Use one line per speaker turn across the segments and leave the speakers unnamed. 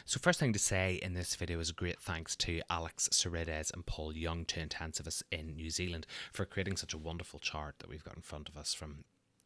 So first thing to say in this video is a great thanks to Alex Sorides and Paul Young, two intensivists in New Zealand, for creating such a wonderful chart that we've got in front of us, from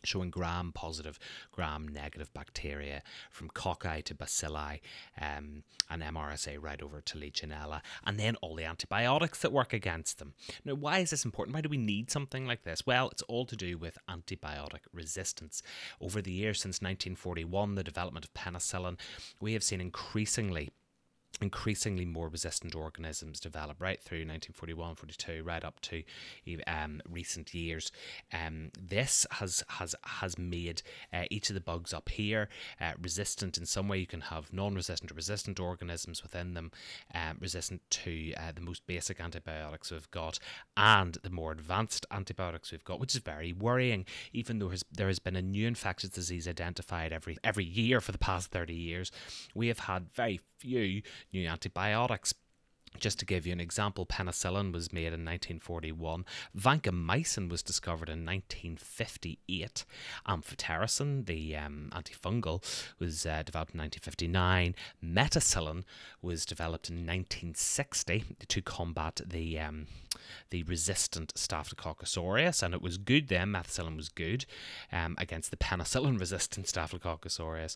showing gram-positive, gram-negative bacteria from cocci to bacilli, and MRSA right over to Legionella, and then all the antibiotics that work against them. Now, why is this important? Why do we need something like this? Well, it's all to do with antibiotic resistance. Over the years since 1941, the development of penicillin, we have seen increasingly more resistant organisms develop right through 1941, 42, right up to recent years. This has made each of the bugs up here resistant in some way. You can have non-resistant or resistant organisms within them, resistant to the most basic antibiotics we've got and the more advanced antibiotics we've got, which is very worrying, even though there has been a new infectious disease identified every year for the past 30 years. We have had very few new antibiotics. Just to give you an example, penicillin was made in 1941. Vancomycin was discovered in 1958. Amphotericin, the antifungal, was developed in 1959. Methicillin was developed in 1960 to combat the resistant Staphylococcus aureus, and it was good then. Methicillin was good against the penicillin-resistant Staphylococcus aureus,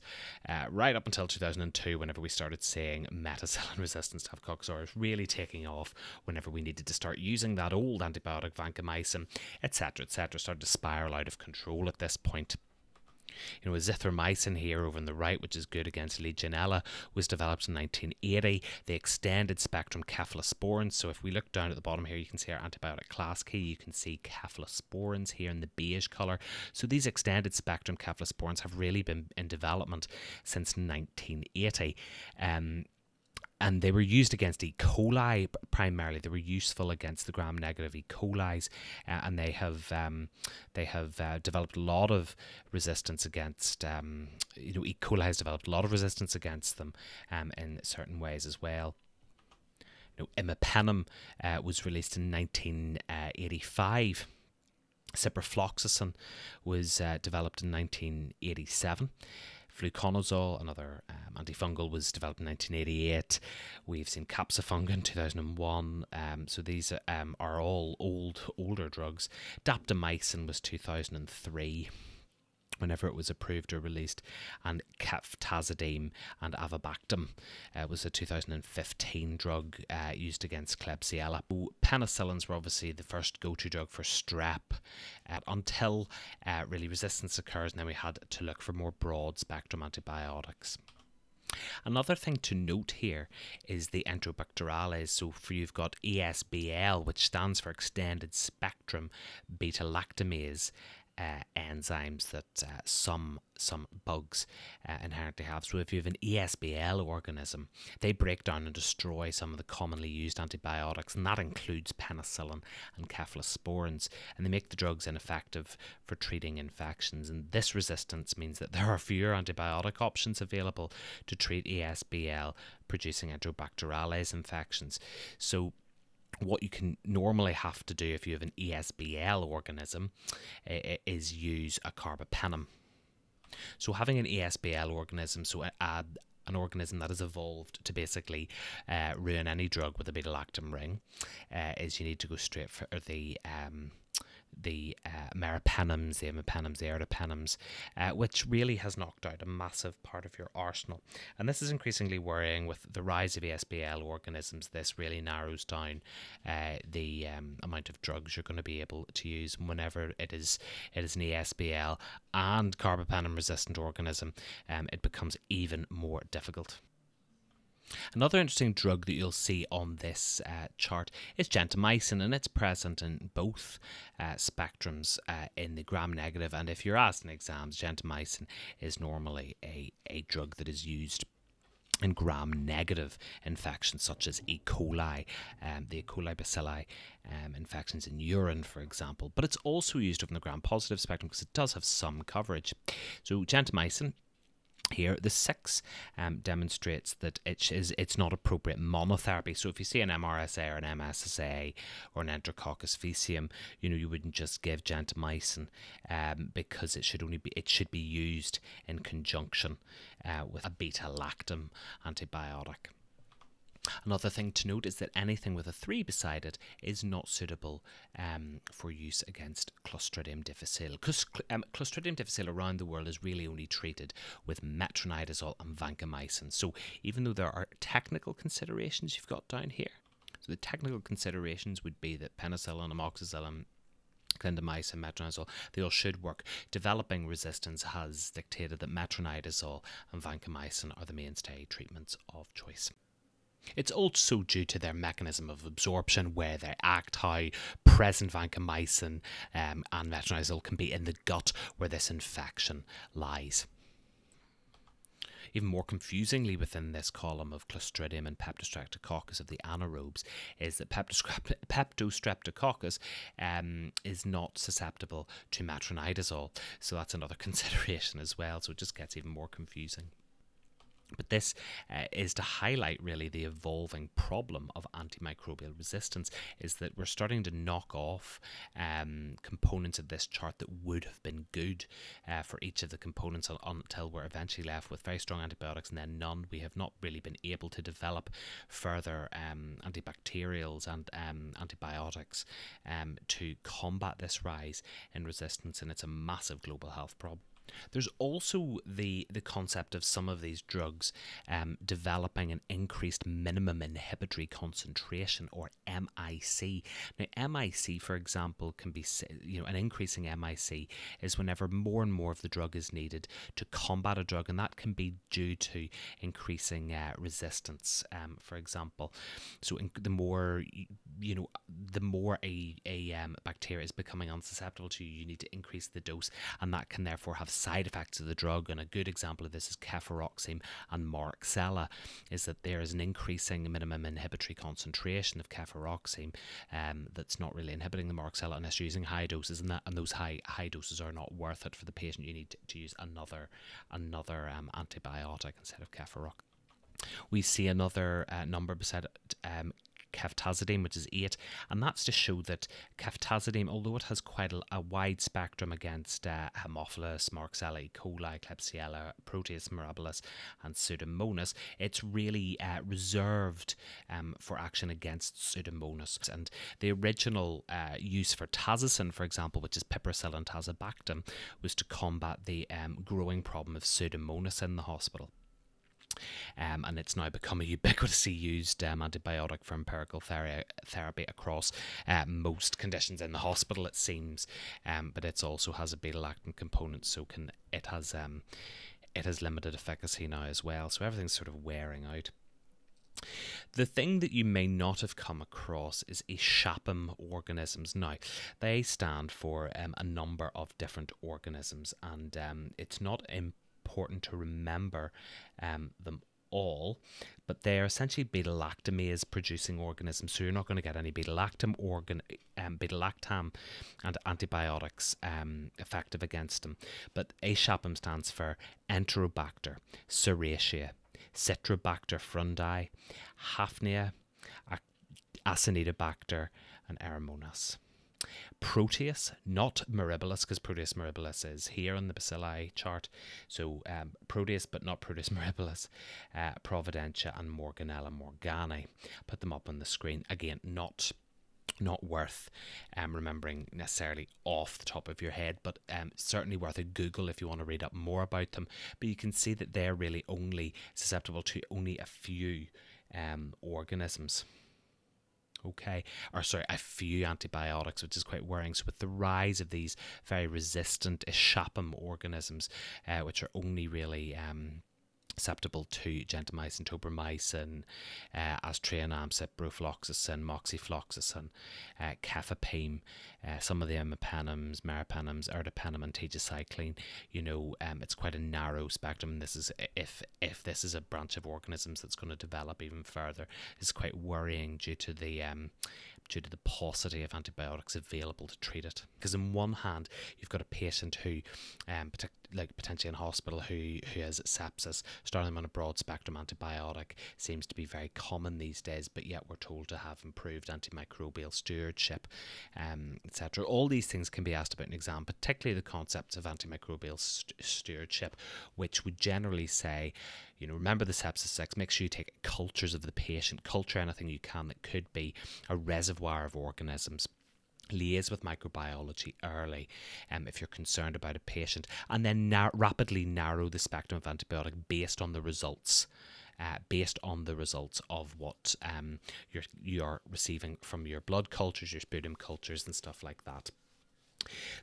right up until 2002, whenever we started seeing methicillin-resistant Staphylococcus aureus really taking off, whenever we needed to start using that old antibiotic vancomycin, etc., started to spiral out of control at this point. You know, azithromycin here over on the right, which is good against Legionella, was developed in 1980. The extended spectrum cephalosporins. So if we look down at the bottom here, you can see our antibiotic class key. You can see cephalosporins here in the beige colour. So these extended spectrum cephalosporins have really been in development since 1980. And they were used against E. coli primarily. They were useful against the gram-negative E. coli's, and they have developed a lot of resistance against. E. coli has developed a lot of resistance against them in certain ways as well. Imipenem was released in 1985. Ciprofloxacin was developed in 1987. Fluconazole, another antifungal, was developed in 1988. We've seen capsifunga in 2001. So these are all older drugs. Daptomycin was 2003. Whenever it was approved or released, and ceftazidime and avibactam was a 2015 drug used against Klebsiella. Penicillins were obviously the first go-to drug for strep until really resistance occurs, and then we had to look for more broad-spectrum antibiotics. Another thing to note here is the Enterobacterales. So you've got ESBL, which stands for extended spectrum beta-lactamase enzymes that some bugs inherently have. So if you have an ESBL organism, they break down and destroy some of the commonly used antibiotics, and that includes penicillin and cephalosporins, and they make the drugs ineffective for treating infections. And this resistance means that there are fewer antibiotic options available to treat ESBL producing Enterobacterales infections. So what you can normally have to do if you have an ESBL organism is use a carbapenem. So having an ESBL organism, so an organism that has evolved to basically ruin any drug with a beta-lactam ring, is you need to go straight for the meropenems, the imipenems, the ertapenems, which really has knocked out a massive part of your arsenal. And this is increasingly worrying. With the rise of ESBL organisms, this really narrows down the amount of drugs you're going to be able to use. Whenever it is an ESBL and carbapenem resistant organism, it becomes even more difficult. Another interesting drug that you'll see on this chart is gentamicin, and it's present in both spectrums in the gram-negative. And if you're asked in exams, gentamicin is normally a drug that is used in gram-negative infections such as E. coli, the E. coli bacilli infections in urine, for example. But it's also used over in the gram-positive spectrum because it does have some coverage. So gentamicin Here, the 6 demonstrates that it's not appropriate monotherapy. So if you see an MRSA or an MSSA or an Enterococcus faecium, you wouldn't just give gentamicin because it should be used in conjunction with a beta-lactam antibiotic. Another thing to note is that anything with a 3 beside it is not suitable for use against Clostridium difficile. Because Clostridium difficile around the world is really only treated with metronidazole and vancomycin. So even though there are technical considerations you've got down here, so the technical considerations would be that penicillin, amoxicillin, clindamycin, metronidazole, they all should work. Developing resistance has dictated that metronidazole and vancomycin are the mainstay treatments of choice. It's also due to their mechanism of absorption, where they act, how present vancomycin and metronidazole can be in the gut where this infection lies. Even more confusingly within this column of Clostridium and Peptostreptococcus of the anaerobes is that Peptostreptococcus is not susceptible to metronidazole. So that's another consideration as well. So it just gets even more confusing. But this is to highlight really the evolving problem of antimicrobial resistance, is that we're starting to knock off components of this chart that would have been good for each of the components until we're eventually left with very strong antibiotics and then none. We have not really been able to develop further antibacterials and antibiotics to combat this rise in resistance, and it's a massive global health problem. There's also the concept of some of these drugs developing an increased minimum inhibitory concentration, or MIC. Now, MIC, for example, can be, an increasing MIC is whenever more and more of the drug is needed to combat a drug, and that can be due to increasing resistance, for example. So the more a bacteria is becoming unsusceptible to you, you need to increase the dose, and that can therefore have side effects of the drug. And a good example of this is cefuroxime and Moraxella, is that there is an increasing minimum inhibitory concentration of cefuroxime that's not really inhibiting the Moraxella unless you're using high doses, and those high doses are not worth it for the patient. You need to use another antibiotic instead of cefuroxime. We see another number beside it, ceftazidime, which is 8, and that's to show that ceftazidime, although it has quite a wide spectrum against Haemophilus, Moraxella, E. coli, Klebsiella, Proteus mirabilis, and Pseudomonas, it's really reserved for action against Pseudomonas. And the original use for tazocin, for example, which is piperacillin tazobactam, was to combat the growing problem of Pseudomonas in the hospital. And it's now become a ubiquitously used antibiotic for empirical therapy across most conditions in the hospital, it seems. But it also has a beta-lactam component, so it has limited efficacy now as well. So everything's sort of wearing out. The thing that you may not have come across is Eschapum organisms. Now, they stand for a number of different organisms, and it's not important to remember them all, but they are essentially beta-lactamase producing organisms, so you're not going to get any beta-lactam and antibiotics effective against them. But Eschapum stands for Enterobacter, Serratia, Citrobacter frundi, Hafnia, Acinetobacter, and Aeromonas. Proteus, not mirabilis, because Proteus mirabilis is here on the bacilli chart. So Proteus, but not Proteus mirabilis, Providentia, and Morganella morganae. Put them up on the screen. Again, not worth remembering necessarily off the top of your head, but certainly worth a Google if you want to read up more about them. But you can see that they're really only susceptible to only a few organisms. Okay, or sorry, a few antibiotics, which is quite worrying. So with the rise of these very resistant Eschapum organisms, which are only really susceptible to gentamicin, tobramycin, aztreonam, ciprofloxacin, moxifloxacin, cefepime, some of the imipenems, meropenems, ertapenem, and tetracycline. It's quite a narrow spectrum. This is if this is a branch of organisms that's going to develop even further. It's quite worrying due to the due to the paucity of antibiotics available to treat it. Because on one hand, you've got a patient who, potentially in hospital, who has sepsis, starting them on a broad spectrum antibiotic seems to be very common these days, but yet we're told to have improved antimicrobial stewardship, etc. All these things can be asked about in exam, particularly the concepts of antimicrobial stewardship, which would generally say, remember the sepsis checks, make sure you take cultures of the patient, culture anything you can that could be a reservoir of organisms. Liaise with microbiology early if you're concerned about a patient, and then rapidly narrow the spectrum of antibiotic based on the results. Of what you're receiving from your blood cultures, your sputum cultures, and stuff like that.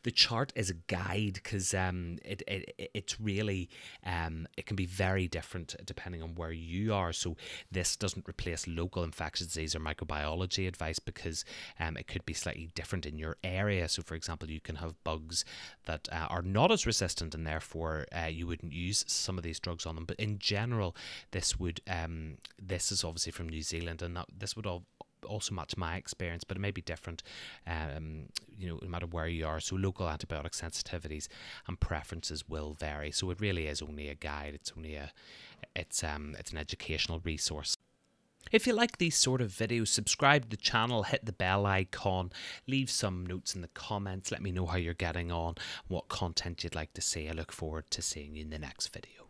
The chart is a guide because it's really it can be very different depending on where you are. So this doesn't replace local infectious disease or microbiology advice, because it could be slightly different in your area. So for example, you can have bugs that are not as resistant, and therefore you wouldn't use some of these drugs on them. But in general, this is obviously from New Zealand, and this would also match my experience, but it may be different no matter where you are. So local antibiotic sensitivities and preferences will vary. So it really is only a guide. It's only it's an educational resource. If you like these sort of videos, subscribe to the channel, hit the bell icon, leave some notes in the comments, let me know how you're getting on, what content you'd like to see. I look forward to seeing you in the next video.